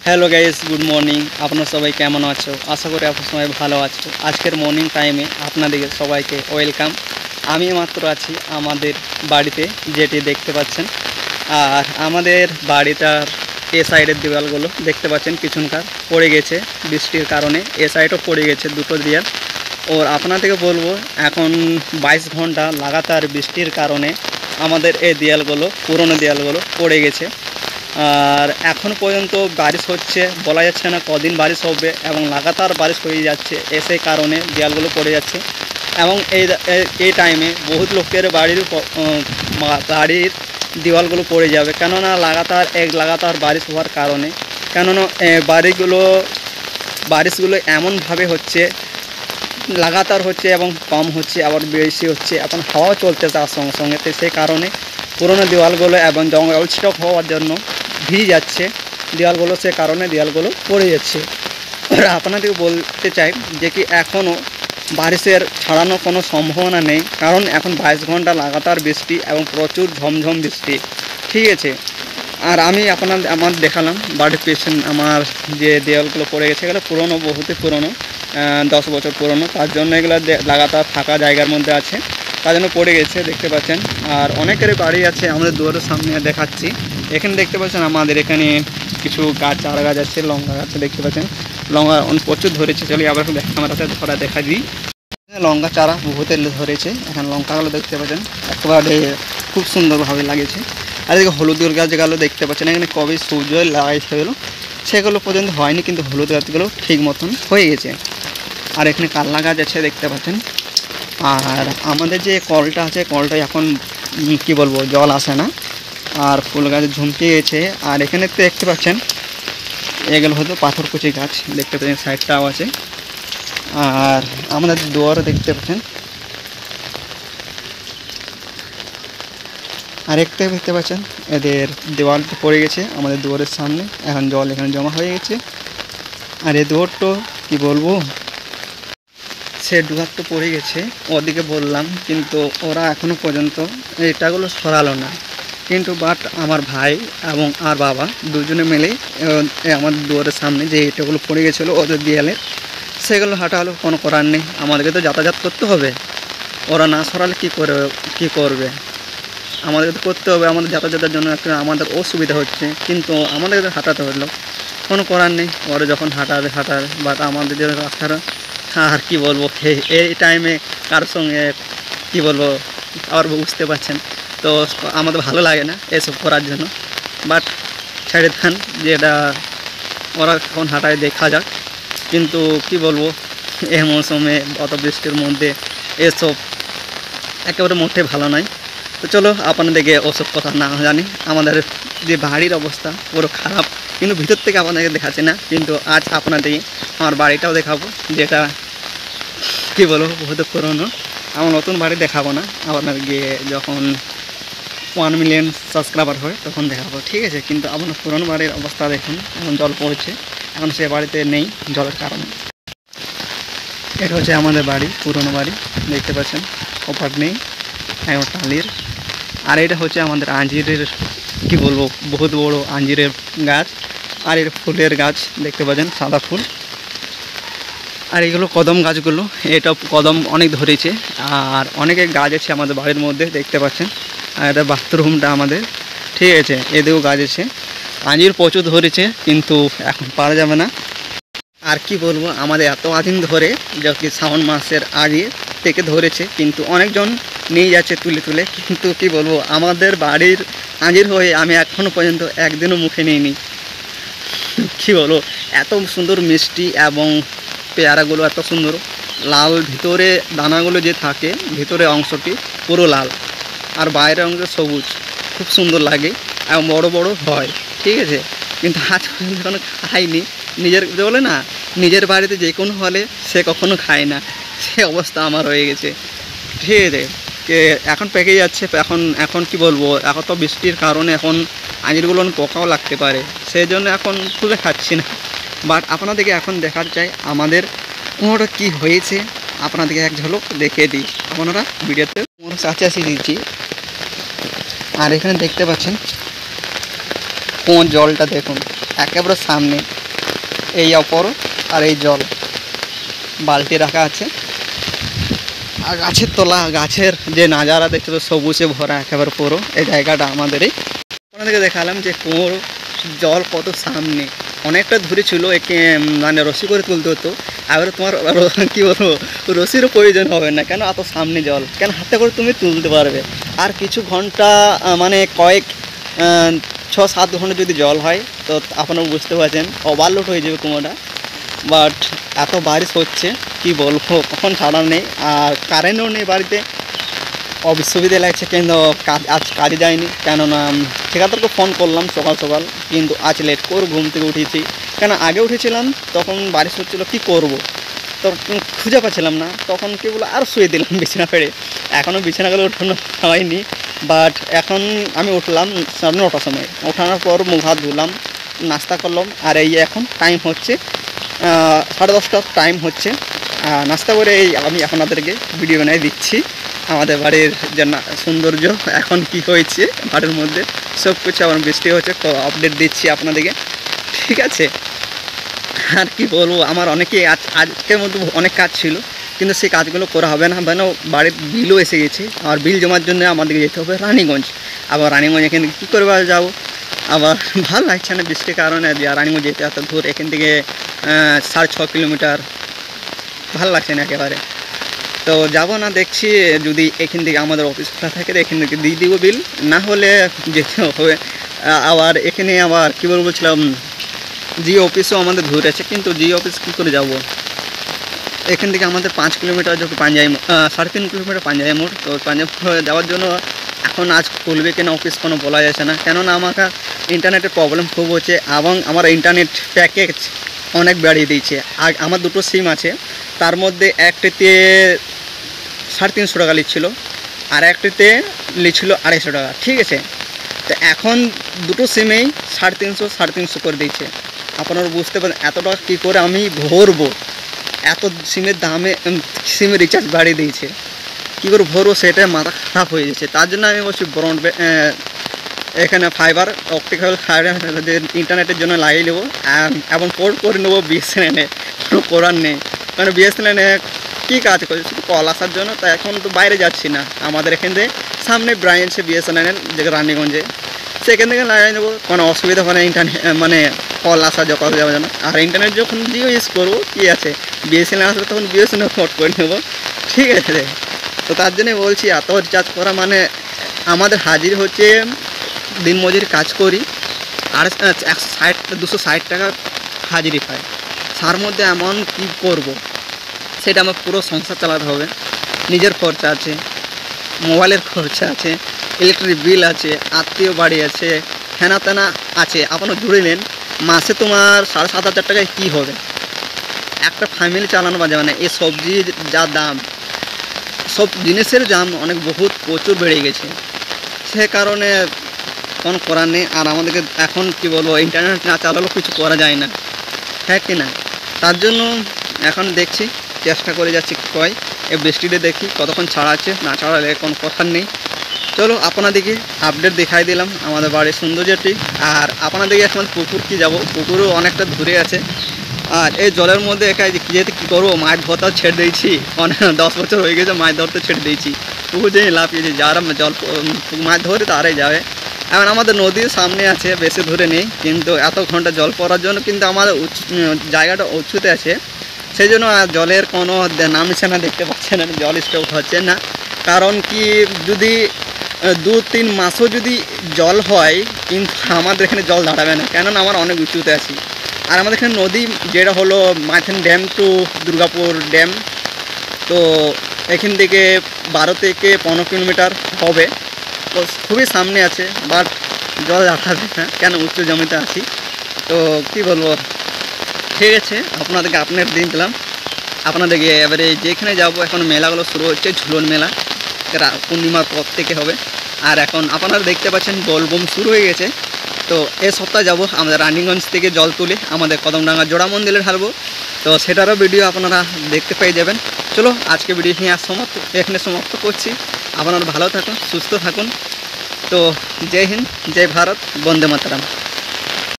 Hello guys, good morning. আপনারা সবাই কেমন আছো? আশা করি আপনার সবাই ভালো আছো। আজকের মর্নিং টাইমে আপনাদেরকে সবাইকে ওয়েলকাম। আমি মাত্র আছি আমাদের বাড়িতে, যেটি দেখতে পাচ্ছেন। আর আমাদের বাড়িটার এ সাইডের দেওয়ালগুলো দেখতে পাচ্ছেন পিছনকার পড়ে গেছে বৃষ্টির কারণে। এ সাইডও পড়ে গেছে দুটো দেয়াল। ওর আপনাদেরকে বলবো, এখন 22 ঘন্টা লাগাতার বৃষ্টির কারণে আমাদের এই দেয়ালগুলো, পুরনো দেয়ালগুলো পড়ে গেছে। আর এখন পর্যন্ত বারিশ হচ্ছে, বলা যাচ্ছে না কদিন বারিশ হবে, এবং লাগাতার বারিশ হয়ে যাচ্ছে। সেই কারণে দেয়ালগুলো পড়ে যাচ্ছে। এবং এই টাইমে বহুত লোকের বাড়ির দেওয়ালগুলো পড়ে যাবে, কেননা লাগাতার বারিশ হওয়ার কারণে। কেননা বারিশগুলো এমনভাবে হচ্ছে, লাগাতার হচ্ছে এবং কম হচ্ছে, আবার বেশি হচ্ছে। এখন হাওয়া চলতে তার সঙ্গে সঙ্গে, তো সেই কারণে পুরোনো দেওয়ালগুলো এবং জঙ্গল স্টক হওয়ার জন্য ভিজে যাচ্ছে দেওয়ালগুলো, সে কারণে দেওয়ালগুলো পড়ে যাচ্ছে। আপনাদের বলতে চাই যে কি এখনও বারিশের ছাড়ানোর কোনো সম্ভাবনা নেই, কারণ এখন 22 ঘন্টা লাগাতার বৃষ্টি এবং প্রচুর ঝমঝম বৃষ্টি, ঠিক আছে। আর আমি আমার দেখালাম বাড়ির পেছন, আমার যে দেওয়ালগুলো পড়ে গেছে এগুলো পুরনো, বহুতই পুরনো, 10 বছর পুরনো। তার জন্য এগুলো লাগাতার ফাঁকা জায়গার মধ্যে আছে, তার জন্য পড়ে গেছে, দেখতে পাচ্ছেন। আর অনেকেরই বাড়ি আছে আমাদের দুয়ারের সামনে, দেখাচ্ছি। এখানে দেখতে পাচ্ছেন আমাদের এখানে কিছু গাছ, চারা গাছ আছে, লঙ্কা গাছ দেখতে পাচ্ছেন। লঙ্কা প্রচুর ধরেছে। চলি আবার ক্যামেরাতে দেখা দিই। লঙ্কা চারা বহুতে ধরেছে। এখানে লঙ্কাগুলো দেখতে পাচ্ছেন একেবারে খুব সুন্দরভাবে লাগেছে। আর এদিকে হলুদের গাছগুলো দেখতে পাচ্ছেন, এখানে কবে সূর্য লাগাইছিল সেগুলো পর্যন্ত হয়নি, কিন্তু হলুদ গাছগুলো ঠিক মতন হয়ে গেছে। আর এখানে কাল্লা গাছ আছে দেখতে পাচ্ছেন। আর আমাদের যে কলটা আছে, কলটা এখন কি বলবো, জল আসে না, আর ফুল গাছ ঝুমকে গেছে। আর এখানে দেখতে পাচ্ছেন এগুলো হয়তো পাথরকুচি গাছ দেখতে পাচ্ছেন, সাইডটাও আছে। আর আমাদের দুয়ারও দেখতে পাচ্ছেন। আর একটা দেখতে পাচ্ছেন এদের দেওয়ালটা পড়ে গেছে আমাদের দুয়ারের সামনে, এখন জল এখানে জমা হয়ে গেছে। আর এই দুয়ারটা কি বলবো, সে দুয়ারটা পড়ে গেছে, ওদিকে বললাম, কিন্তু ওরা এখনও পর্যন্ত এটাগুলো সরালো না। কিন্তু বাট আমার ভাই এবং আর বাবা দুজনে মিলে আমার দুয়ারের সামনে যে এটাগুলো পড়ে গেছিলো ওদের দেয়ালে, সেগুলো হাঁটালো। কোনো করার নেই, আমাদেরকে তো যাতায়াত করতে হবে। ওরা না সরালে কী করবে, আমাদেরকে তো করতে হবে। আমাদের যাতায়াতের জন্য একটা আমাদের অসুবিধা হচ্ছে, কিন্তু আমাদেরকে হাঁটাতে হলো, কোনো করার নেই। ওরা যখন হাঁটাবে। বাট আমাদের যে রাস্তাটা, আর কি বলবো, এই টাইমে কার সঙ্গে কি বলবো আবার বুঝতে পারছেন তো, আমাদের ভালো লাগে না এসব করার জন্য। বাট ছেড়ে দেন, যেটা ওরা এখন হাঁটায় দেখা যাক। কিন্তু কি বলবো, এই মৌসুমে অত বৃষ্টির মধ্যে এসব একেবারে মোটে ভালো নয়। তো চলো আপনাদেরকে ওসব কথা না জানি, আমাদের যে বাড়ির অবস্থা পুরো খারাপ, কিন্তু ভিতর থেকে আপনাদেরকে দেখাচ্ছি না। কিন্তু আজ আপনাদেরকে আমার বাড়িটাও দেখাবো, যেটা কী বলবো বহুত পুরনো। আমার নতুন বাড়ি দেখাবো না, আপনাদেরকে যখন 1 মিলিয়ন সাবস্ক্রাইবার হয় তখন দেখাবো, ঠিক আছে। কিন্তু আপনার পুরনো বাড়ির অবস্থা দেখুন, এখন জল পড়ছে, এখন সে বাড়িতে নেই জলের কারণে। এটা হচ্ছে আমাদের বাড়ি, পুরনো বাড়ি দেখতে পাচ্ছেন, কপাট নেই, এখন টালির। আর এটা হচ্ছে আমাদের আঞ্জিরের, কি বলবো, বহুত বড় আঞ্জিরের গাছ। আর এর ফুলের গাছ দেখতে পাচ্ছেন, সাদা ফুল। আর এগুলো কদম গাছগুলো, এটা কদম অনেক ধরেছে। আর অনেকে গাছ আছে আমাদের বাড়ির মধ্যে দেখতে পাচ্ছেন। আর এটা বাথরুমটা আমাদের, ঠিক আছে। এদিকেও গাছ আছে, আঞ্জির প্রচুর ধরেছে, কিন্তু এখন পারা যাবে না। আর কি বলবো, আমাদের এত দিন ধরে, যখন শ্রাবণ মাসের আগে থেকে ধরেছে, কিন্তু অনেকজন নিয়ে যাচ্ছে তুলে। কিন্তু কি বলবো, আমাদের বাড়ির আঞ্জির হয়ে আমি এখনও পর্যন্ত একদিনও মুখে নিইনি। কী বলবো, এত সুন্দর মিষ্টি, এবং পেয়ারাগুলো এত সুন্দর লাল, ভিতরে দানাগুলো যে থাকে, ভিতরে অংশটি পুরো লাল, আর বাইরের অংশ সবুজ, খুব সুন্দর লাগে এবং বড় বড় হয়, ঠিক আছে। কিন্তু আজ পর্যন্ত এখনো খাইনি। বলে না, নিজের বাড়িতে যে কোনো হলে সে কখনো খায় না, সে অবস্থা আমার হয়ে গেছে, ঠিক আছে। এখন পেকে যাচ্ছে। এখন কি বলবো, এখন তো বৃষ্টির কারণে এখন আঞ্জিরগুলো পোকাও লাগতে পারে, সেই জন্য এখন খুলে খাচ্ছি না। বাট আপনাদেরকে এখন দেখাতে চাই আমাদের কুমড়োটা কী হয়েছে, আপনাদেরকে এক ঝলক দেখিয়ে দিই। আপনারা ভিডিওতে কুমড়ো কাছাকাছি দিচ্ছি। আর এখানে দেখতে পাচ্ছেন কুমড়োর জলটা দেখুন, একেবারে সামনে এই অপর আর এই জল বালতি রাখা আছে। আর গাছের তলা, গাছের যে নাজারা দেখতে তো সবুজে ভরা একেবারে পুরো এই জায়গাটা আমাদেরই। আপনাদেরকে দেখালাম যে কুয়োর জল কত সামনে, অনেকটা দূরে ছিল, একে মানে রশি করে তুলতে হতো। এবারে তোমার কী বলবো, রশিরও প্রয়োজন হবে না, কেন এত সামনে জল, কেন হাতে করে তুমি তুলতে পারবে। আর কিছু ঘন্টা মানে কয়েক 6-7 ঘন্টা যদি জল হয় তো আপনারা বুঝতে পারছেন ওভারলোড হয়ে যাবে কুয়োটা। বাট এত বারিশ হচ্ছে কি বলবো, কখন ছাড়ার নেই। আর কারেন্টও নেই বাড়িতে, অসুবিধে লাগছে, কিন্তু আজ কাজে যায়নি। কেননা ঠিকাদারকে ফোন করলাম সকাল সকাল, কিন্তু আজ লেট করে ঘুম থেকে উঠেছি। কেন আগে উঠেছিলাম তখন বারিশ হচ্ছিলো, কি করব, তো খুঁজে পাচ্ছিলাম না, তখন কি বলো আর শুয়ে দিলাম বিছানা ফেড়ে। এখনও বিছানাগুলো উঠানো হয়নি, বাট এখন আমি উঠলাম 9টার সময়। ওঠানোর পর মুখ হাত ধুলাম, নাস্তা করলাম। আর এই এখন টাইম হচ্ছে 10:30 টাইম হচ্ছে। নাস্তা করে এই আমি আপনাদেরকে ভিডিও বানিয়ে দিচ্ছি আমাদের বাড়ির যে সৌন্দর্য এখন কি হয়েছে বাড়ির মধ্যে, সব কিছু আমার বৃষ্টি হচ্ছে তো আপডেট দিচ্ছি আপনাদেরকে, ঠিক আছে। আর কি বলবো, আমার অনেকেই আজকের মধ্যে অনেক কাজ ছিল, কিন্তু সেই কাজগুলো করা হবে না, কেন বাড়ির বিলও এসে গেছে। আর বিল জমার জন্য আমাদেরকে যেতে হবে রানীগঞ্জ। আবার রানীগঞ্জ এখানে কী করে যাবো, আবার ভালো লাগছে না বৃষ্টির কারণে যে রানীগঞ্জ যেতে এত দূর, এখান থেকে 6.5 কিলোমিটার, ভালো লাগছে না একেবারে। তো যাব না, দেখছি যদি এখান থেকে আমাদের অফিস খোলা থাকে এখান থেকে দিয়ে দিব বিল, না হলে যেতে হবে। আবার এখানে আবার কী বলছিলাম, জি অফিসও আমাদের দূর আছে, কিন্তু জি অফিস কী করে যাব, এখান থেকে আমাদের 5 কিলোমিটার যখন পাঞ্জাবি 3.5 কিলোমিটার পাঞ্জাবি মোড়। তো পাঞ্জাবি যাওয়ার জন্য এখন আজ খুলবে কিনা অফিস কোনো বলা যাচ্ছে না, কেননা আমাকে ইন্টারনেটের প্রবলেম খুব হচ্ছে এবং আমার ইন্টারনেট প্যাকেজ অনেক বাড়িয়ে দিয়েছে। আর আমার 2টো সিম আছে, তার মধ্যে একটিতে 350 টাকা নিচ্ছিল, আর একটিতে নিচ্ছিল 250 টাকা, ঠিক আছে। তো এখন 2টো সিমেই 350 করে দিয়েছে। আপনারা বুঝতে পারেন এত টাকা কী করে আমি ভরবো, এত সিমের দামে সিমের রিচার্জ বাড়িয়ে দিয়েছে, কী করে ভরবো সেটাই মাথা খারাপ হয়ে যাচ্ছে। তার জন্য আমি বলছি এখানে ফাইবার অপটিক্যাল ইন্টারনেটের জন্য লাগিয়ে নেবো এবং পোর্ট করে নেবো বিএসএনএলে, কোনো করার নেই। কারণ বিএসএনএলে কী কাজ করছে, শুধু কল আসার জন্য। তো এখন তো বাইরে যাচ্ছি না, আমাদের এখান থেকে সামনে ব্রাঞ্চ বিএসএনএল যে রানীগঞ্জে, সেখান থেকে লাগিয়ে নেবো, কোনো অসুবিধা হয় না ইন্টারনেট মানে কল আসা যখন যাওয়ার জন্য। আর ইন্টারনেট যখন জিও ইউজ করবো কী আছে, বিএসএনএল আসলে তখন বিএসএনএল পোর্ট করে নেবো, ঠিক আছে। তো তার জন্যই বলছি এত রিচার্জ করা মানে আমাদের হাজির হচ্ছে, দিনমজুরি কাজ করি আর 260 টাকা হাজিরি পাই, তার মধ্যে এমন কী করব, সেটা আমার পুরো সংসার চালাতে হবে। নিজের খরচা আছে, মোবাইলের খরচা আছে, ইলেকট্রিক বিল আছে, আত্মীয় বাড়ি আছে, হেনা তেনা আছে, আপনারা জুড়ে নেন। মাসে তোমার 7,500 টাকায় কী হবে, একটা ফ্যামিলি চালানো বাজে মানে। এই সবজির যা দাম, সব জিনিসের দাম অনেক প্রচুর বেড়ে গেছে, সে কারণে কোনো করার নেই। আর আমাদেরকে এখন কি বলবো, ইন্টারনেট না চালালেও কিছু করা যায় না, হ্যাঁ কি না। তার জন্য এখন দেখছি, চেষ্টা করে যাচ্ছি কয় এই বৃষ্টিতে দেখি কতক্ষণ ছাড়াচ্ছে, না ছাড়ালে কোনো কথার নেই। চলো আপনাদেরকে আপডেট দেখাই দিলাম আমাদের বাড়ির সৌন্দর্যটি। আর আপনাদেরকে এখন পুকুর কি যাব, পুকুরও অনেকটা দূরে আছে। আর এই জলের মধ্যে একা যেতে কী করবো, মাছ ধরতেও ছেড়ে দিয়েছি, অনেক 10 বছর হয়ে গেছে মাছ ধরতে ছেড়ে দিয়েছি। পুকুর যেয়ে লাফিয়েছি, যারা জল মাছ ধরে তারাই যাবে। এখন আমাদের নদীর সামনে আছে, বেশি দূরে নেই, কিন্তু এত ঘন্টা জল পড়ার জন্য কিন্তু আমাদের জায়গাটা উঁচুতে আছে, সেই জন্য জলের কোনো নাম নিশানা দেখতে পাচ্ছে না, জল স্টক হচ্ছে না। কারণ কি, যদি 2-3 মাসও যদি জল হয়, কিন্তু আমাদের এখানে জল দাঁড়াবে না, কেননা আমরা অনেক উঁচুতে আছি। আর আমাদের এখানে নদী যেটা হলো Maithon dam to Durgapur dam, তো এখান থেকে 12 থেকে 15 কিলোমিটার হবে, তো খুবই সামনে আছে। বাট জল দাঁড়াবে না, কেন উচ্চ জমিতে আছি। তো কী বলবো, ঠিক আছে, আপনাদেরকে আপডেট দিয়ে দিলাম। আপনাদেরকে এবারে যেখানে যাব, এখন মেলাগুলো শুরু হচ্ছে, ঝুলন মেলা পূর্ণিমার পর থেকে হবে। আর এখন আপনারা দেখতে পাচ্ছেন বোলবম শুরু হয়ে গেছে। তো এই সপ্তাহে যাব আমাদের রানীগঞ্জ থেকে জল তুলে আমাদের কদমডাঙ্গা জোড়া মন্দিরে ঢালবো, তো সেটারও ভিডিও আপনারা দেখতে পেয়ে যাবেন। চলো আজকে ভিডিও নিয়ে এখানে সমাপ্ত করছি। আপনারা ভালো থাকুন, সুস্থ থাকুন। তো জয় হিন্দ, জয় ভারত, বন্দে মাতরম।